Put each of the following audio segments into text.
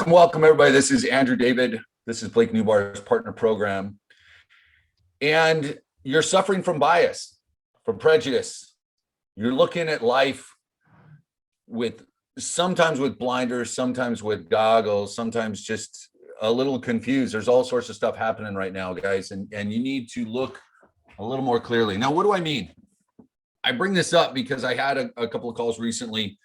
Welcome, everybody. This is Andrew David. This is Blake Newbar's partner program. And you're suffering from bias, from prejudice. You're looking at life sometimes with blinders, sometimes with goggles, sometimes just a little confused. There's all sorts of stuff happening right now, guys, and you need to look a little more clearly. Now, what do I mean? I bring this up because I had a couple of calls recently.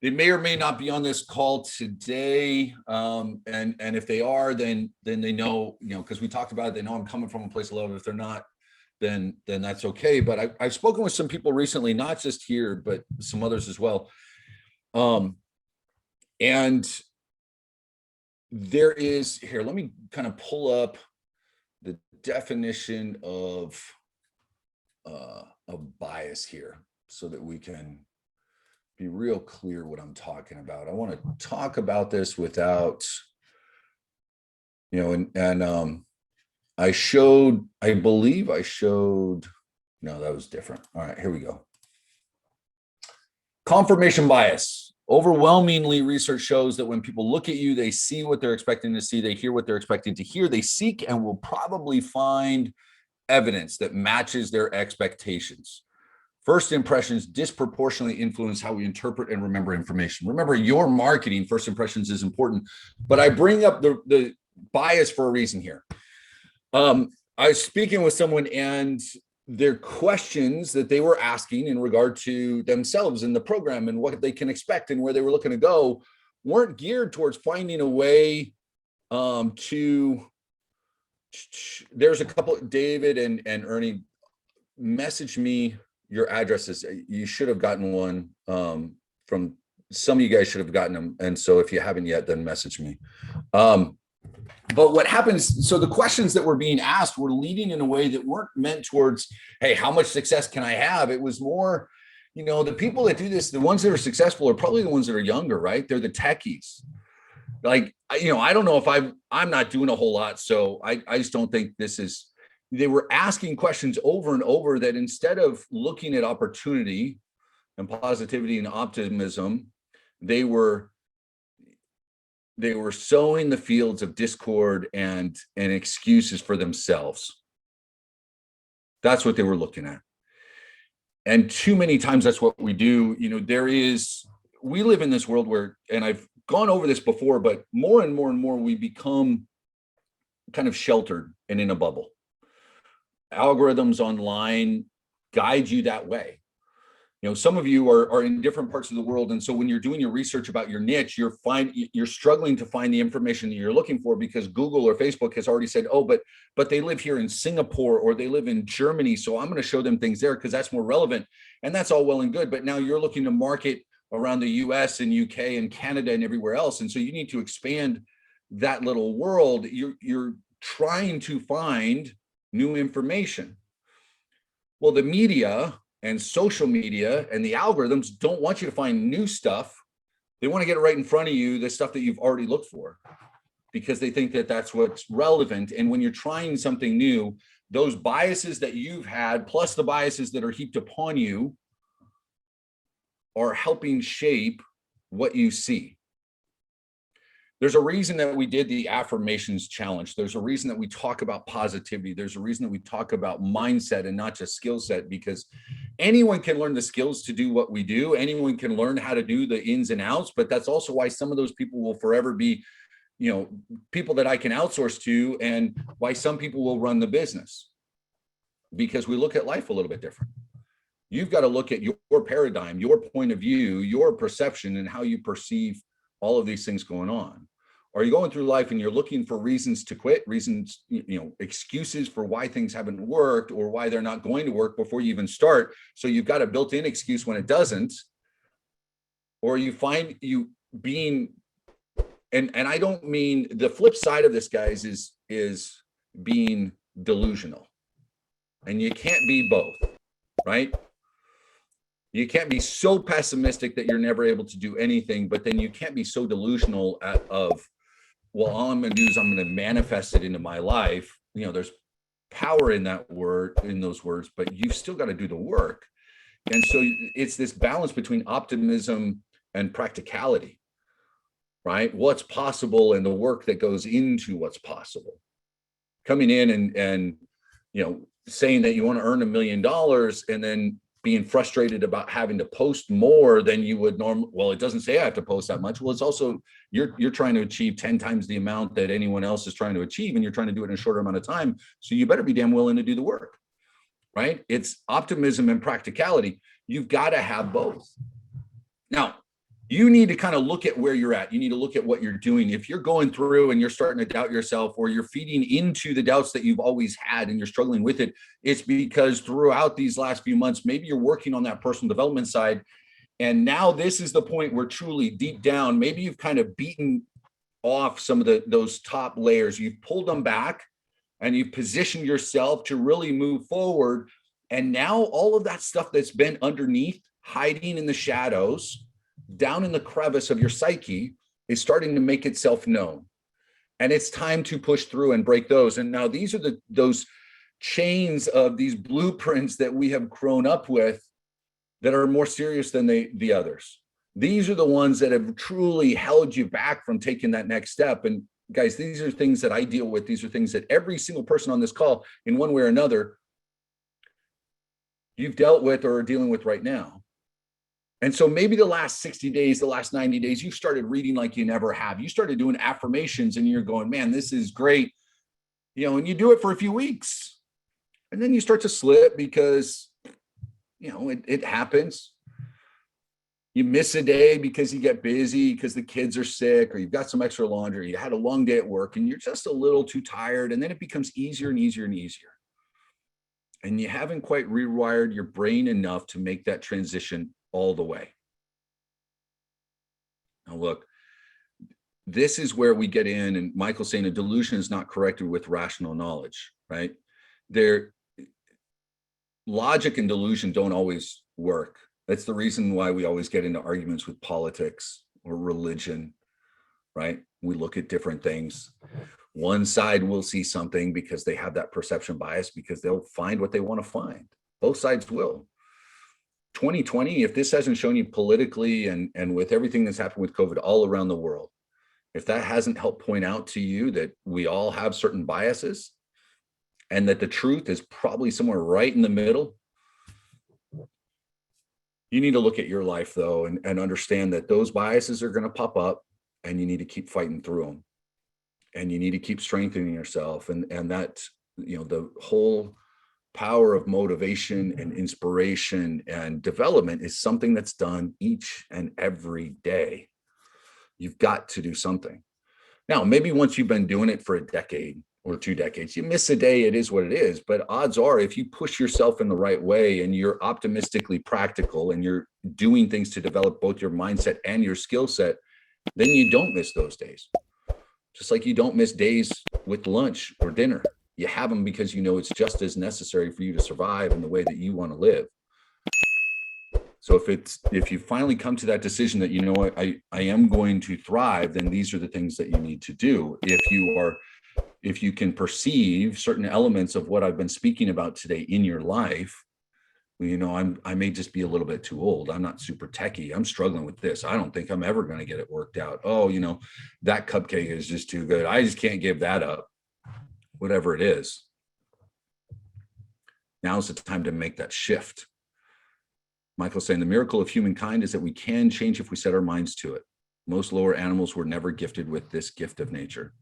They may or may not be on this call today, and if they are, then they know, because we talked about it. They know I'm coming from a place of love. If they're not, then that's okay. But I've spoken with some people recently, not just here, but some others as well. And there is here. Let me kind of pull up the definition of bias here, so that we can be real clear what I'm talking about. I want to talk about this without, I believe I showed, no, that was different. All right, here we go. Confirmation bias. Overwhelmingly, research shows that when people look at you, they see what they're expecting to see, they hear what they're expecting to hear, they seek and will probably find evidence that matches their expectations. First impressions disproportionately influence how we interpret and remember information. Remember, your marketing, first impressions is important, but I bring up the bias for a reason here. I was speaking with someone, and their questions that they were asking in regard to themselves in the program and what they can expect and where they were looking to go weren't geared towards finding a way there's a couple, David and Ernie messaged me your addresses. You should have gotten one from some of you guys should have gotten them. And so if you haven't yet, then message me. But what happens, so the questions that were being asked were leading in a way that weren't meant towards, hey, how much success can I have? It was more, the people that do this, the ones that are successful are probably the ones that are younger, right? They're the techies. Like, I don't know if I'm not doing a whole lot. So I just don't think they were asking questions over and over that instead of looking at opportunity and positivity and optimism, they were sowing the fields of discord and excuses for themselves. That's what they were looking at. And too many times that's what we do. We live in this world where, and I've gone over this before, but more and more and more we become kind of sheltered and in a bubble. Algorithms online guide you that way. Some of you are in different parts of the world, and so when you're doing your research about your niche, you're struggling to find the information that you're looking for because Google or Facebook has already said, oh, but they live here in Singapore or they live in Germany, so I'm going to show them things there because that's more relevant. And that's all well and good, but now you're looking to market around the US and UK and Canada and everywhere else, and so you need to expand that little world. You're trying to find new information. Well, the media and social media and the algorithms don't want you to find new stuff. They want to get it right in front of you, the stuff that you've already looked for, because they think that that's what's relevant. And when you're trying something new, those biases that you've had, plus the biases that are heaped upon you, are helping shape what you see. There's a reason that we did the affirmations challenge. There's a reason that we talk about positivity. There's a reason that we talk about mindset and not just skill set, because anyone can learn the skills to do what we do. Anyone can learn how to do the ins and outs, but that's also why some of those people will forever be, people that I can outsource to, and why some people will run the business, because we look at life a little bit different. You've got to look at your paradigm, your point of view, your perception, and how you perceive all of these things going on. Are you going through life and you're looking for reasons to quit, reasons, excuses for why things haven't worked or why they're not going to work before you even start? So you've got a built-in excuse when it doesn't, or you find you being, and I don't mean, the flip side of this, guys, is being delusional. And you can't be both, right? You can't be so pessimistic that you're never able to do anything, but then you can't be so delusional well, all I'm going to do is I'm going to manifest it into my life. There's power in that word, in those words, but you've still got to do the work. And so it's this balance between optimism and practicality. right? What's possible and the work that goes into what's possible. Coming in and saying that you want to earn $1 million and then being frustrated about having to post more than you would normally. Well, it doesn't say I have to post that much. Well, it's also you're trying to achieve 10 times the amount that anyone else is trying to achieve, and you're trying to do it in a shorter amount of time. So you better be damn willing to do the work, right? It's optimism and practicality. You've got to have both. Now, you need to kind of look at where you're at. You need to look at what you're doing. If you're going through and you're starting to doubt yourself, or you're feeding into the doubts that you've always had and you're struggling with it, it's because throughout these last few months, maybe you're working on that personal development side. And now this is the point where truly deep down, maybe you've kind of beaten off some of those top layers. You've pulled them back and you've positioned yourself to really move forward. And now all of that stuff that's been underneath, hiding in the shadows, down in the crevice of your psyche, is starting to make itself known. And it's time to push through and break those. And now these are those chains of these blueprints that we have grown up with that are more serious than the others. These are the ones that have truly held you back from taking that next step. And guys, these are things that I deal with. These are things that every single person on this call, in one way or another, you've dealt with or are dealing with right now. And so maybe the last 60 days, the last 90 days, you started reading like you never have. You started doing affirmations and you're going, man, this is great. And you do it for a few weeks. And then you start to slip because, it happens. You miss a day because you get busy, because the kids are sick, or you've got some extra laundry, you had a long day at work and you're just a little too tired. And then it becomes easier and easier and easier. And you haven't quite rewired your brain enough to make that transition all the way. Now, look, this is where we get in, and Michael's saying a delusion is not corrected with rational knowledge, right? Logic and delusion don't always work. That's the reason why we always get into arguments with politics or religion, right? We look at different things. One side will see something because they have that perception bias, because they'll find what they want to find. Both sides will. 2020, if this hasn't shown you politically and with everything that's happened with COVID all around the world, if that hasn't helped point out to you that we all have certain biases and that the truth is probably somewhere right in the middle, you need to look at your life though and understand that those biases are going to pop up, and you need to keep fighting through them, and you need to keep strengthening yourself. And that, the whole power of motivation and inspiration and development is something that's done each and every day. You've got to do something. Now, maybe once you've been doing it for a decade or 2 decades, you miss a day, it is what it is. But odds are, if you push yourself in the right way and you're optimistically practical and you're doing things to develop both your mindset and your skill set, then you don't miss those days. Just like you don't miss days with lunch or dinner. You have them because it's just as necessary for you to survive in the way that you want to live. So if you finally come to that decision that, I am going to thrive, then these are the things that you need to do. If you can perceive certain elements of what I've been speaking about today in your life, I may just be a little bit too old. I'm not super techie. I'm struggling with this. I don't think I'm ever going to get it worked out. Oh, that cupcake is just too good. I just can't give that up. Whatever it is. Now's the time to make that shift. Michael's saying the miracle of humankind is that we can change if we set our minds to it. Most lower animals were never gifted with this gift of nature.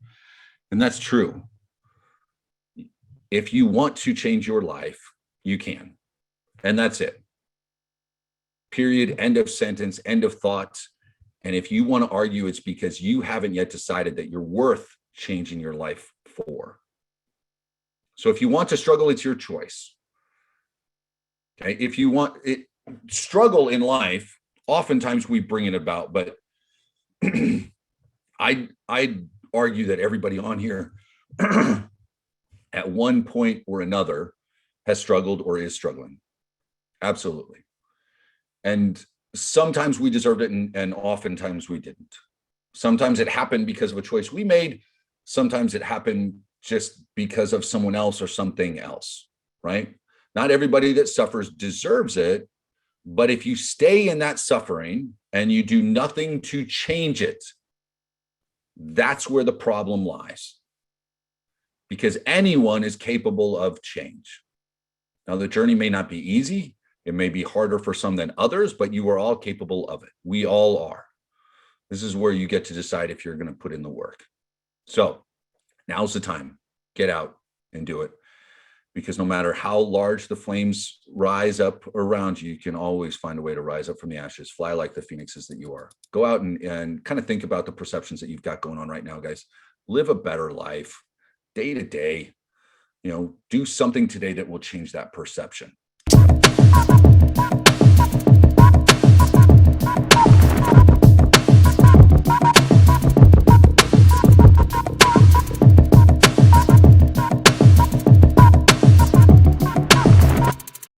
And that's true. If you want to change your life, you can. And that's it. Period. End of sentence. End of thought. And if you want to argue, it's because you haven't yet decided that you're worth changing your life for. So if you want to struggle, it's your choice. Okay. If you want it, struggle in life, oftentimes we bring it about, but I'd argue that everybody on here at one point or another has struggled or is struggling. Absolutely. And sometimes we deserved it, and oftentimes we didn't. Sometimes it happened because of a choice we made. Sometimes it happened just because of someone else or something else, right? Not everybody that suffers deserves it, but if you stay in that suffering and you do nothing to change it, That's where the problem lies, because anyone is capable of change. Now, the journey may not be easy. It may be harder for some than others, but you are all capable of it. We all are. This is where you get to decide if you're going to put in the work. So now's the time. Get out and do it. Because no matter how large the flames rise up around you, you can always find a way to rise up from the ashes. Fly like the phoenixes that you are. Go out and kind of think about the perceptions that you've got going on right now, guys. Live a better life day to day. Do something today that will change that perception.